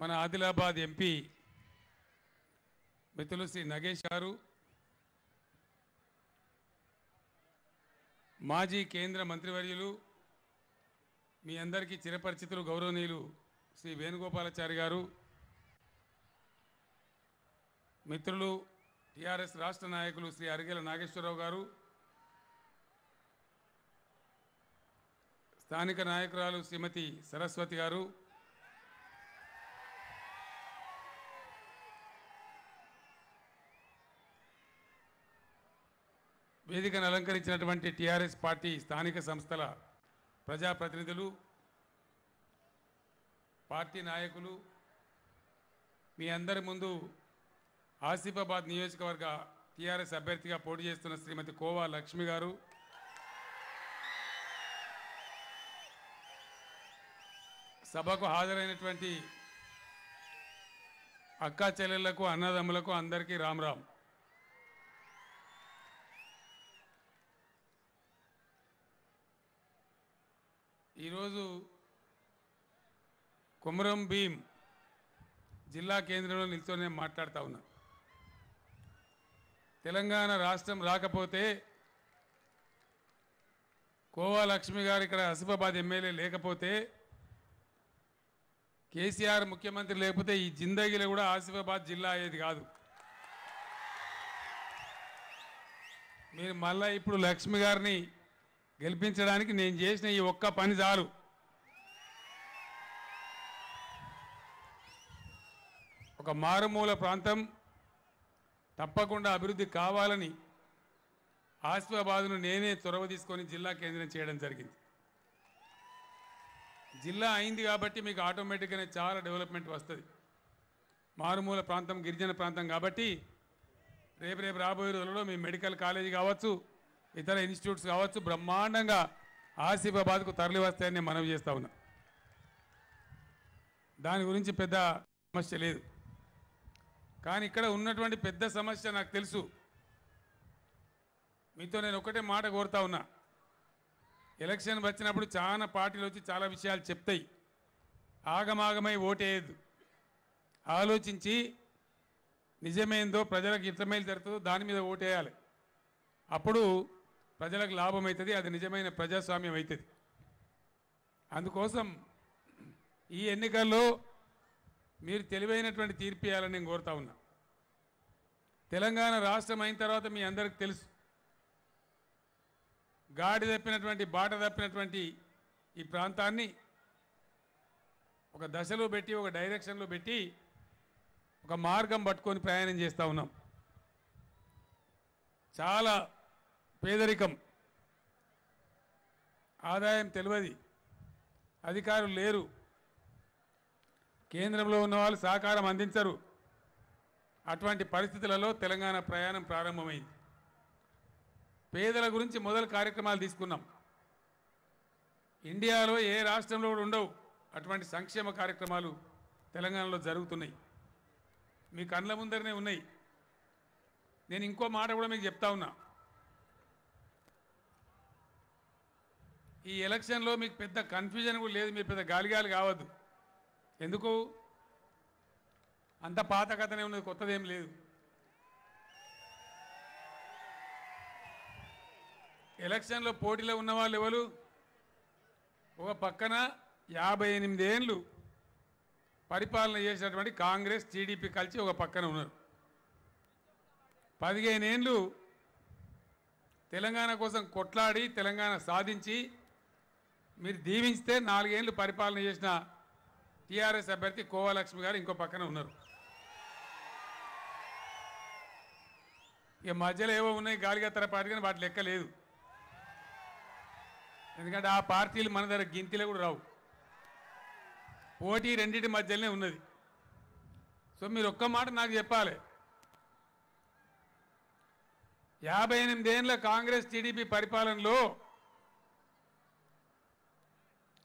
మన ఆదిలాబాద్ ఎంపీ మిత్రులు శ్రీ నగేష్ గారు, మాజీ కేంద్ర మంత్రివర్యులు, మీ అందరికీ చిరపరిచితులు గౌరవనీయులు శ్రీ వేణుగోపాలాచారి గారు, మిత్రులు టీఆర్ఎస్ రాష్ట్ర నాయకులు శ్రీ అరిగెల నాగేశ్వరరావు గారు, స్థానిక నాయకురాలు శ్రీమతి సరస్వతి గారు, వేదికను అలంకరించినటువంటి టీఆర్ఎస్ పార్టీ స్థానిక సంస్థల ప్రజాప్రతినిధులు, పార్టీ నాయకులు, మీ అందరి ముందు ఆసిఫాబాద్ నియోజకవర్గ టీఆర్ఎస్ అభ్యర్థిగా పోటీ చేస్తున్న శ్రీమతి కోవా లక్ష్మి గారు, సభకు హాజరైనటువంటి అక్కా చెల్లెళ్లకు, అన్నదమ్ములకు అందరికీ రామ్ రామ్. ఈరోజు కొమరం భీం జిల్లా కేంద్రంలో నిల్చొని మాట్లాడుతూ ఉన్నా. తెలంగాణ రాష్ట్రం రాకపోతే, కోవా లక్ష్మి గారు ఇక్కడ ఆసిఫాబాద్ ఎమ్మెల్యే లేకపోతే, కేసీఆర్ ముఖ్యమంత్రి లేకపోతే ఈ జిందగీలో కూడా ఆసిఫాబాద్ జిల్లా అయ్యేది కాదు. మీరు మళ్ళీ ఇప్పుడు లక్ష్మి గారిని గెలిపించడానికి నేను చేసిన ఈ ఒక్క పని చాలు. ఒక మారుమూల ప్రాంతం తప్పకుండా అభివృద్ధి కావాలని ఆసిఫాబాద్ను నేనే చొరవ తీసుకొని జిల్లా కేంద్రం చేయడం జరిగింది. జిల్లా అయింది కాబట్టి మీకు ఆటోమేటిక్గానే చాలా డెవలప్మెంట్ వస్తుంది. మారుమూల ప్రాంతం, గిరిజన ప్రాంతం కాబట్టి రేపు రాబోయే రోజుల్లో మీ మెడికల్ కాలేజీ కావచ్చు, ఇతర ఇన్స్టిట్యూట్స్ కావచ్చు, బ్రహ్మాండంగా ఆసిఫాబాద్కు తరలి వస్తాయని నేను మనవి చేస్తా ఉన్నా. దాని గురించి పెద్ద సమస్య లేదు. కానీ ఇక్కడ ఉన్నటువంటి పెద్ద సమస్య నాకు తెలుసు. మీతో నేను ఒకటే మాట కోరుతా ఉన్నా. ఎలక్షన్ వచ్చినప్పుడు చాలా పార్టీలు వచ్చి చాలా విషయాలు చెప్తాయి. ఆగమాగమై ఓటేయద్దు. ఆలోచించి నిజమేందో, ప్రజలకు ఇష్టమైలు జరుగుతుందో దాని మీద ఓటేయాలి. అప్పుడు ప్రజలకు లాభం అవుతుంది. అది నిజమైన ప్రజాస్వామ్యం అవుతుంది. అందుకోసం ఈ ఎన్నికల్లో మీరు తెలివైనటువంటి తీర్పు ఇవ్వాలని నేను కోరుతా ఉన్నా. తెలంగాణ రాష్ట్రం అయిన తర్వాత మీ అందరికీ తెలుసు, గాడి తప్పినటువంటి, బాట తప్పినటువంటి ఈ ప్రాంతాన్ని ఒక దశలో పెట్టి, ఒక డైరెక్షన్లో పెట్టి, ఒక మార్గం పట్టుకొని ప్రయాణం చేస్తూ ఉన్నాం. చాలా పేదరికం, ఆదాయం తెలియదు, అధికారులు లేరు, కేంద్రంలో ఉన్న వాళ్ళు సహకారం అందించరు. అటువంటి పరిస్థితులలో తెలంగాణ ప్రయాణం ప్రారంభమైంది. పేదల గురించి మొదలు కార్యక్రమాలు తీసుకున్నాం. ఇండియాలో ఏ రాష్ట్రంలో కూడా ఉండవు అటువంటి సంక్షేమ కార్యక్రమాలు తెలంగాణలో జరుగుతున్నాయి. మీ కళ్ళ ముందరనే ఉన్నాయి. నేను ఇంకో మాట కూడా మీకు చెప్తా ఉన్నా. ఈ ఎలక్షన్లో మీకు పెద్ద కన్ఫ్యూజన్ కూడా లేదు. మీరు పెద్ద గాలిగాలి కావద్దు. ఎందుకు? అంత పాత కథనే ఉన్నది, కొత్తదేం లేదు. ఎలక్షన్లో పోటీలో ఉన్న వాళ్ళు ఎవరు? ఒక పక్కన 58 ఏళ్ళు పరిపాలన చేసినటువంటి కాంగ్రెస్, టీడీపీ కలిసి ఒక పక్కన ఉన్నారు. 15 ఏళ్ళు తెలంగాణ కోసం కొట్లాడి తెలంగాణ సాధించి మీరు దీవించితే 4 ఏళ్ళు పరిపాలన చేసిన టీఆర్ఎస్ అభ్యర్థి కోవా లక్ష్మి గారు ఇంకో పక్కన ఉన్నారు. ఇక మధ్యలో ఏవో ఉన్నాయి గాలిగత్తర పార్టీ, కానీ వాటి లెక్క లేదు. ఎందుకంటే ఆ పార్టీలు మన దగ్గర గింతిలో కూడా రావు. పోటీ రెండింటి మధ్యలోనే ఉన్నది. సో మీరు ఒక్క మాట నాకు చెప్పాలి. 58 ఏళ్ళ కాంగ్రెస్, టీడీపీ పరిపాలనలో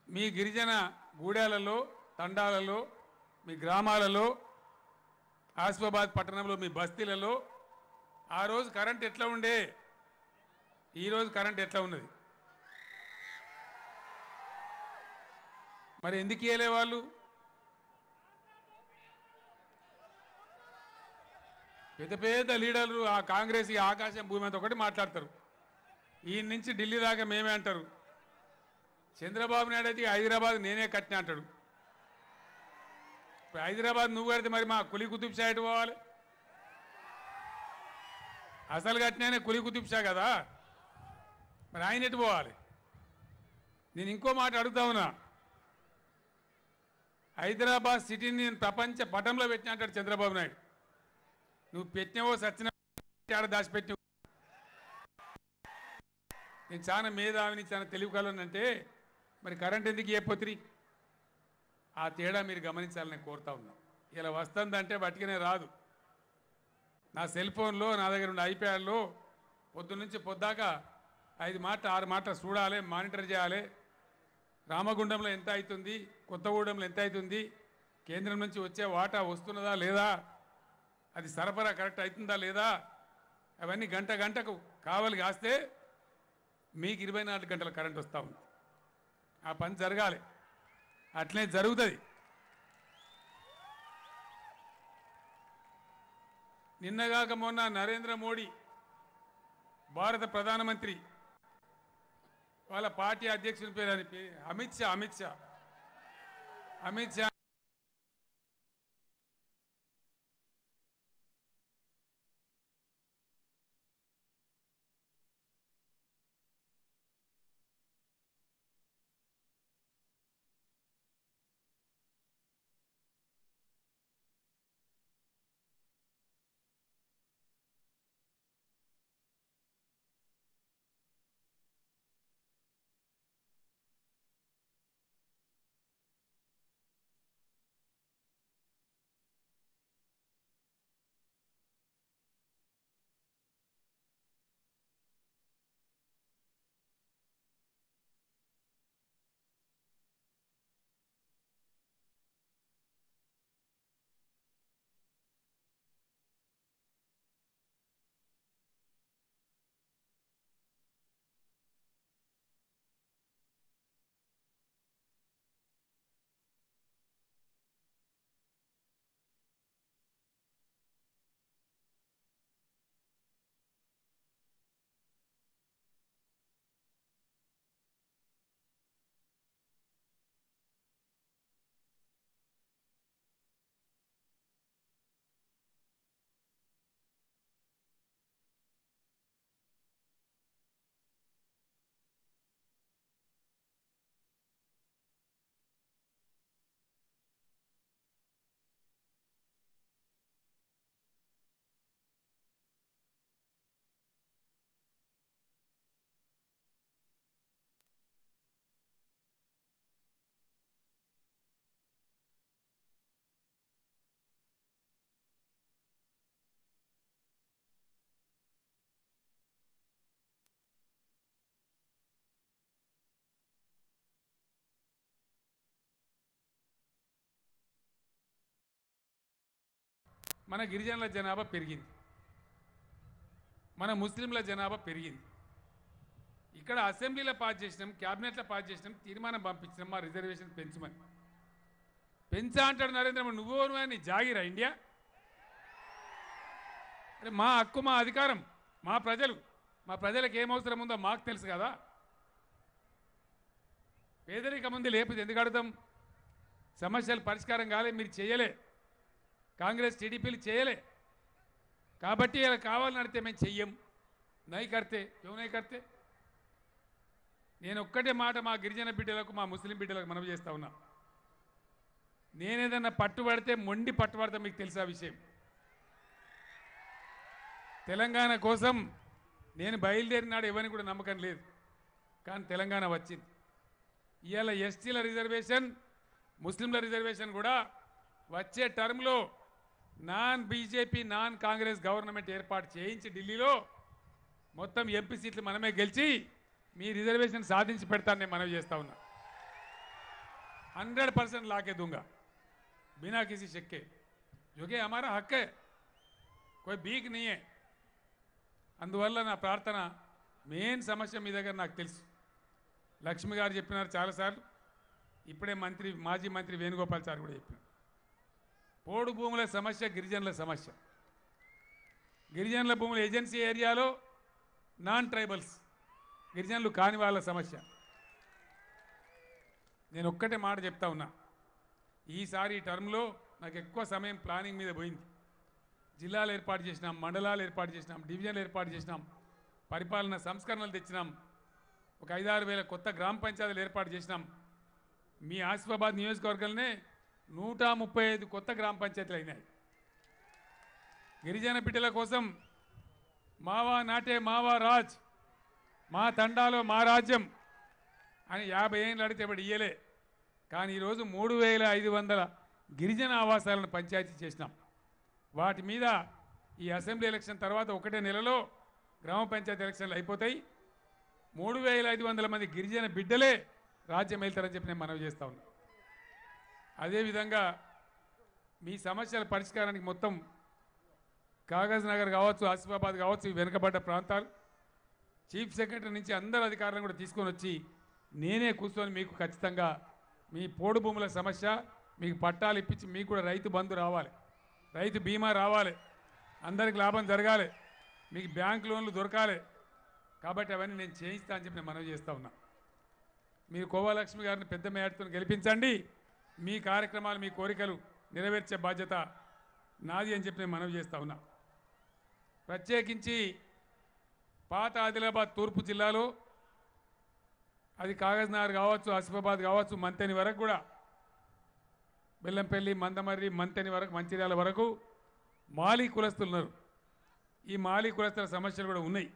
మీ గిరిజన గూడాలలో, తండాలలో, మీ గ్రామాలలో, ఆసిఫాబాద్ పట్టణంలో మీ బస్తీలలో ఆ రోజు కరెంట్ ఎట్లా ఉండే, ఈరోజు కరెంట్ ఎట్లా ఉన్నది? మరి ఎందుకు ఇయ్యలే వాళ్ళు? పెద్ద పెద్ద లీడర్లు ఆ కాంగ్రెస్ ఈ ఆకాశం భూమి అంతా ఒకటి మాట్లాడతారు. ఈ నుంచి ఢిల్లీ దాకా మేమే అంటారు. చంద్రబాబు నాయుడు అయితే హైదరాబాద్ నేనే కట్టిన అంటాడు. హైదరాబాద్ నువ్వు కడితే మరి మా కులీ కుతుబ్ షా ఎటు పోవాలి? అసలు కట్టినానే కులీ కుతుబ్ షా కదా, మరి ఆయన ఎటు పోవాలి? నేను ఇంకో మాట అడుగుతా ఉన్నా. హైదరాబాద్ సిటీని నేను ప్రపంచ పటంలో పెట్టినా అంటాడు చంద్రబాబు నాయుడు. నువ్వు పెట్టినవో సచ్చిన దాచిపెట్టిన. నేను చాలా మేధావిని, చాలా తెలివి కలనంటే మరి కరెంట్ ఎందుకు ఇవ్వపోతుంది? ఆ తేడా మీరు గమనించాలని కోరుతా ఉన్నా. ఇలా వస్తుందంటే బట్టికనే రాదు. నా సెల్ ఫోన్లో నా దగ్గర ఉన్న ఐప్యాడ్లో పొద్దున్నుంచి పొద్దాక 5 మాటలు 6 మాటలు చూడాలి, మానిటర్ చేయాలి. రామగుండంలో ఎంత అవుతుంది, కొత్తగూడెంలో ఎంత అవుతుంది, కేంద్రం నుంచి వచ్చే వాటా వస్తున్నదా లేదా, అది సరఫరా కరెక్ట్ అవుతుందా లేదా, అవన్నీ గంట గంటకు కావాలి కాస్తే మీకు 24 గంటల కరెంట్ వస్తూ ఉంది. ఆ పని జరగాలి, అట్లనే జరుగుతుంది. నిన్నగాక మొన్న నరేంద్ర మోడీ భారత ప్రధానమంత్రి వాళ్ళ పార్టీ అధ్యక్షుని పేరు అని అమిత్ షా మన గిరిజనుల జనాభా పెరిగింది, మన ముస్లింల జనాభా పెరిగింది. ఇక్కడ అసెంబ్లీలో పాస్ చేసినాం, క్యాబినెట్లో పాస్ చేసినాం, తీర్మానం పంపించినాం మా రిజర్వేషన్ పెంచమని. పెంచా అంటాడు నరేంద్ర మోడీ. నువ్వు అని జాగిరా ఇండియా? అరే మా హక్కు, మా అధికారం, మా ప్రజలకు ఏం అవసరం ఉందో మాకు తెలుసు కదా. పేదరికం ఉంది లేకపోతే ఎందుకు అడుగుతాం? సమస్యలు పరిష్కారం కాలే, మీరు చేయలే, కాంగ్రెస్ టీడీపీలు చేయలే కాబట్టి ఇలా కావాలని అడితే మేము చెయ్యం. నై కర్తే క్యూ నై కర్తే? నేను ఒక్కటే మాట మా గిరిజన బిడ్డలకు, మా ముస్లిం బిడ్డలకు మనవి చేస్తా ఉన్నా. నేనేదన్నా పట్టుబడితే మొండి పట్టుబడతా, మీకు తెలుసా విషయం. తెలంగాణ కోసం నేను బయలుదేరినాడు ఎవరిని కూడా నమ్మకం లేదు, కానీ తెలంగాణ వచ్చింది. ఇవాళ ఎస్టీల రిజర్వేషన్, ముస్లింల రిజర్వేషన్ కూడా వచ్చే టర్మ్లో non BJP non Congress government ఏర్పాటు చేయించి ఢిల్లీలో మొత్తం ఎంపీ సీట్లు మనమే గెలిచి మీ రిజర్వేషన్ సాధించి పెడతాను నేను మనవి చేస్తా ఉన్నా. 100% लाके दूंगा बिना किसी शक के, जो कि हमारा हक है, कोई भीख नहीं है. అందువల్ల నా ప్రార్థన, మెయిన్ సమస్య మీ దగ్గర నాకు తెలుసు. లక్ష్మి గారు చెప్పినారు చాలాసార్లు, ఇప్పుడే మాజీ మంత్రి వేణుగోపాల్ సార్ కూడా చెప్పినారు. పోడు భూముల సమస్య గిరిజనుల సమస్య. గిరిజనుల భూముల ఏజెన్సీ ఏరియాలో నాన్ ట్రైబల్స్ గిరిజనులు కాని వాళ్ళ సమస్య. నేను ఒక్కటే మాట చెప్తా ఉన్నా, ఈసారి ఈ టర్మ్లో నాకు ఎక్కువ సమయం ప్లానింగ్ మీద పోయింది. జిల్లాలు ఏర్పాటు చేసినాం, మండలాలు ఏర్పాటు చేసినాం, డివిజన్లు ఏర్పాటు చేసినాం, పరిపాలన సంస్కరణలు తెచ్చినాం, ఒక 5-6 వేల కొత్త గ్రామ పంచాయతీలు ఏర్పాటు చేసినాం. మీ ఆసిఫాబాద్ నియోజకవర్గంలోనే 135 కొత్త గ్రామ పంచాయతీలు అయినాయి. గిరిజన బిడ్డల కోసం మావా నాటే మావా రాజ్, మా తండాలో మా రాజ్యం అని 50 ఏళ్ళు అడిగితే ఇప్పుడు ఇయ్యలే. కానీ ఈరోజు 3500 గిరిజన ఆవాసాలను పంచాయతీ చేసినాం. వాటి మీద ఈ అసెంబ్లీ ఎలక్షన్ తర్వాత 1 నెలలో గ్రామ పంచాయతీ ఎలక్షన్లు అయిపోతాయి. 3500 మంది గిరిజన బిడ్డలే రాజ్యం వెళ్తారని చెప్పి నేను మనవి చేస్తా ఉన్నా. అదేవిధంగా మీ సమస్యల పరిష్కారానికి మొత్తం కాగజ్ నగర్ కావచ్చు, ఆసిఫాబాద్ కావచ్చు, ఈ వెనుకబడ్డ ప్రాంతాలు చీఫ్ సెక్రటరీ నుంచి అందరు అధికారులను కూడా తీసుకొని వచ్చి నేనే కూర్చొని మీకు ఖచ్చితంగా మీ పోడు భూముల సమస్య, మీకు పట్టాలు ఇప్పించి మీకు కూడా రైతు బంధు రావాలి, రైతు బీమా రావాలి, అందరికి లాభం జరగాలి, మీకు బ్యాంక్ లోన్లు దొరకాలి. కాబట్టి అవన్నీ నేను చేయిస్తా అని చెప్పి నేను మనవి చేస్తూ ఉన్నా. మీరు కోవాలక్ష్మి గారిని పెద్ద మేడతో గెలిపించండి. మీ కార్యక్రమాలు, మీ కోరికలు నెరవేర్చే బాధ్యత నాది అని చెప్పి నేను మనవి చేస్తూ ఉన్నా. ప్రత్యేకించి పాత ఆదిలాబాద్ తూర్పు జిల్లాలో అది కాగజ్నగర్ కావచ్చు, ఆసిఫాబాద్ కావచ్చు, మంతెని వరకు కూడా, బెల్లంపల్లి, మందమర్రి, మంతెని వరకు, మంచిర్యాల వరకు మాలీ కులస్తులు ఉన్నారు. ఈ మాలీ కులస్తుల సమస్యలు కూడా ఉన్నాయి.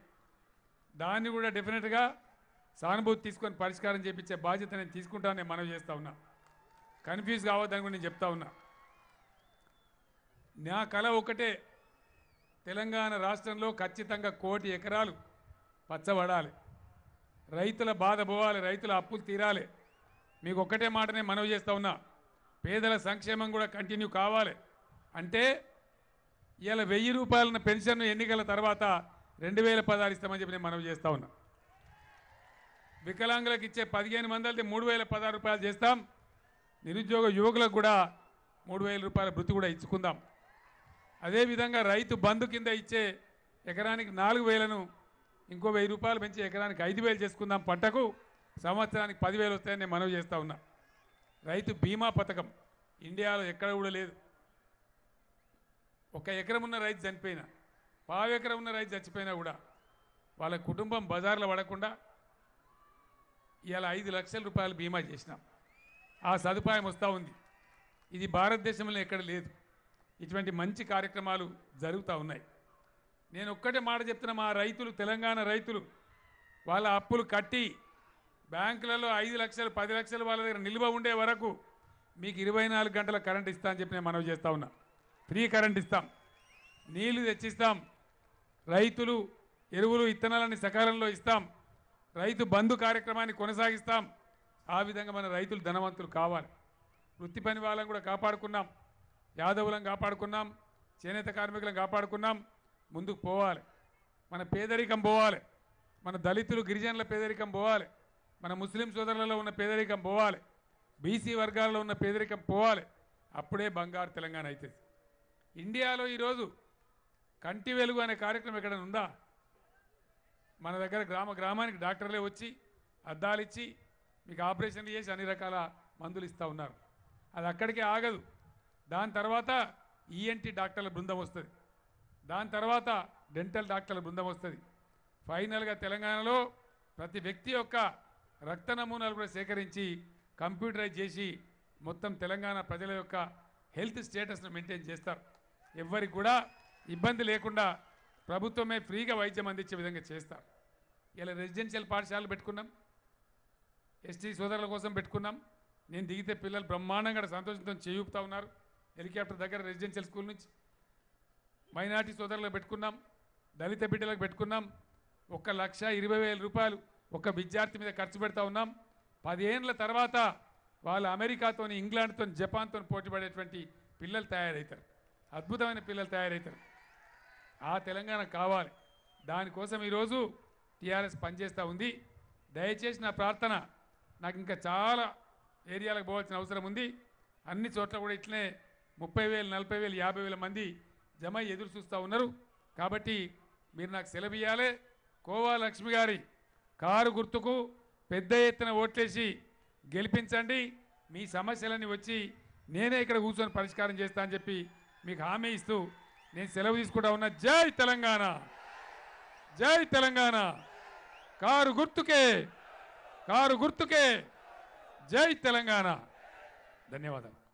దాన్ని కూడా డెఫినెట్గా సానుభూతి తీసుకొని పరిష్కారం చేయించే బాధ్యత నేను తీసుకుంటానని నేను మనవి చేస్తూ ఉన్నా. కన్ఫ్యూజ్ కావద్దని కూడా నేను చెప్తా ఉన్నా. నా కళ ఒకటే, తెలంగాణ రాష్ట్రంలో ఖచ్చితంగా 1 కోటి ఎకరాలు పచ్చబడాలి, రైతుల బాధ పోవాలి, రైతుల అప్పులు తీరాలి. మీకు ఒక్కటే మాటనే మనవి చేస్తూ ఉన్నా, పేదల సంక్షేమం కూడా కంటిన్యూ కావాలి. అంటే ఇలా 1000 రూపాయల పెన్షన్ ఎన్నికల తర్వాత 2016 ఇస్తామని చెప్పి నేను మనవి చేస్తూ ఉన్నా. వికలాంగులకు ఇచ్చే 15 మంది 3016 రూపాయలు చేస్తాం. నిరుద్యోగ యువకులకు కూడా 3000 రూపాయల భృతి కూడా ఇచ్చుకుందాం. అదేవిధంగా రైతు బంధు కింద ఇచ్చే ఎకరానికి 4000ను ఇంకో 1000 రూపాయలు పెంచి ఎకరానికి 5000 చేసుకుందాం. పంటకు సంవత్సరానికి 10,000 వస్తాయని నేను మనవి చేస్తూ ఉన్నా. రైతు బీమా పథకం ఇండియాలో ఎక్కడ కూడా లేదు. 1 ఎకరం ఉన్న రైతు చనిపోయినా, 1/2 ఎకరం ఉన్న రైతు చచ్చిపోయినా కూడా వాళ్ళ కుటుంబం బజార్లో పడకుండా ఇవాళ 5 లక్షల రూపాయలు బీమా చేసినాం. ఆ సదుపాయం వస్తూ ఉంది. ఇది భారతదేశంలో ఎక్కడ లేదు. ఇటువంటి మంచి కార్యక్రమాలు జరుగుతూ ఉన్నాయి. నేను ఒక్కటే మాట చెప్తున్నా, మా రైతులు, తెలంగాణ రైతులు వాళ్ళ అప్పులు కట్టి బ్యాంకులలో 5 లక్షలు 10 లక్షలు వాళ్ళ దగ్గర నిల్వ ఉండే వరకు మీకు 24 గంటల కరెంట్ ఇస్తా అని చెప్పి నేను మనవి చేస్తూ ఉన్నా. ఫ్రీ కరెంట్ ఇస్తాం, నీళ్లు తెచ్చిస్తాం, రైతులు ఎరువులు ఇత్తనాలని సకాలంలో ఇస్తాం, రైతు బంధు కార్యక్రమాన్ని కొనసాగిస్తాం. ఆ విధంగా మన రైతులు ధనవంతులు కావాలి. వృత్తి పని వాళ్ళని కూడా కాపాడుకున్నాం, యాదవులను కాపాడుకున్నాం, చేనేత కార్మికులను కాపాడుకున్నాం. ముందుకు పోవాలి. మన పేదరికం పోవాలి, మన దళితులు గిరిజనుల పేదరికం పోవాలి, మన ముస్లిం సోదరులలో ఉన్న పేదరికం పోవాలి, బీసీ వర్గాల్లో ఉన్న పేదరికం పోవాలి. అప్పుడే బంగారు తెలంగాణ అవుతుంది. ఇండియాలో ఈరోజు కంటి వెలుగు అనే కార్యక్రమం ఎక్కడైనా ఉందా? మన దగ్గర గ్రామానికి డాక్టర్లే వచ్చి అద్దాలు ఇచ్చి మీకు ఆపరేషన్లు చేసి అన్ని రకాల మందులు ఇస్తూ ఉన్నారు. అది అక్కడికే ఆగదు. దాని తర్వాత ఈఎన్టీ డాక్టర్ల బృందం వస్తుంది, దాని తర్వాత డెంటల్ డాక్టర్ల బృందం వస్తుంది. ఫైనల్గా తెలంగాణలో ప్రతి వ్యక్తి యొక్క రక్త నమూనాలు కూడా సేకరించి కంప్యూటరైజ్ చేసి మొత్తం తెలంగాణ ప్రజల యొక్క హెల్త్ స్టేటస్ను మెయింటైన్ చేస్తారు. ఎవరికి కూడా ఇబ్బంది లేకుండా ప్రభుత్వమే ఫ్రీగా వైద్యం అందించే విధంగా చేస్తారు. ఇలా రెసిడెన్షియల్ పాఠశాలలు పెట్టుకున్నాం, ఎస్టీ సోదరుల కోసం పెట్టుకున్నాం. నేను దిగితే పిల్లలు బ్రహ్మాండంగా సంతోషంతో చేయూపుతా ఉన్నారు. హెలికాప్టర్ దగ్గర రెసిడెన్షియల్ స్కూల్ నుంచి మైనార్టీ సోదరులకు పెట్టుకున్నాం, దళిత బిడ్డలకు పెట్టుకున్నాం. 1,20,000 రూపాయలు ఒక విద్యార్థి మీద ఖర్చు పెడతా ఉన్నాం. 10 ఏళ్ల తర్వాత వాళ్ళు అమెరికాతో, ఇంగ్లాండ్తో, జపాన్తో పోటీ పడేటువంటి పిల్లలు తయారవుతారు. అద్భుతమైన పిల్లలు తయారవుతారు. ఆ తెలంగాణ కావాలి. దానికోసం ఈరోజు టీఆర్ఎస్ పనిచేస్తూ ఉంది. దయచేసి నా ప్రార్థన, నాకు ఇంకా చాలా ఏరియాలకు పోవాల్సిన అవసరం ఉంది. అన్ని చోట్ల కూడా ఇట్లనే 30,000, 40,000, 50,000 మంది జమ ఎదురు చూస్తూ ఉన్నారు. కాబట్టి మీరు నాకు సెలవు ఇవ్వాలి. కోవా లక్ష్మి గారి కారు గుర్తుకు పెద్ద ఎత్తున ఓట్లేసి గెలిపించండి. మీ సమస్యలన్నీ వచ్చి నేనే ఇక్కడ కూర్చొని పరిష్కారం చేస్తా అని చెప్పి మీకు హామీ ఇస్తూ నేను సెలవు తీసుకుంటా ఉన్నా. జై తెలంగాణ, జై తెలంగాణ. కారు గుర్తుకే, కారు గుర్తుకే. జై తెలంగాణ. ధన్యవాదాలు.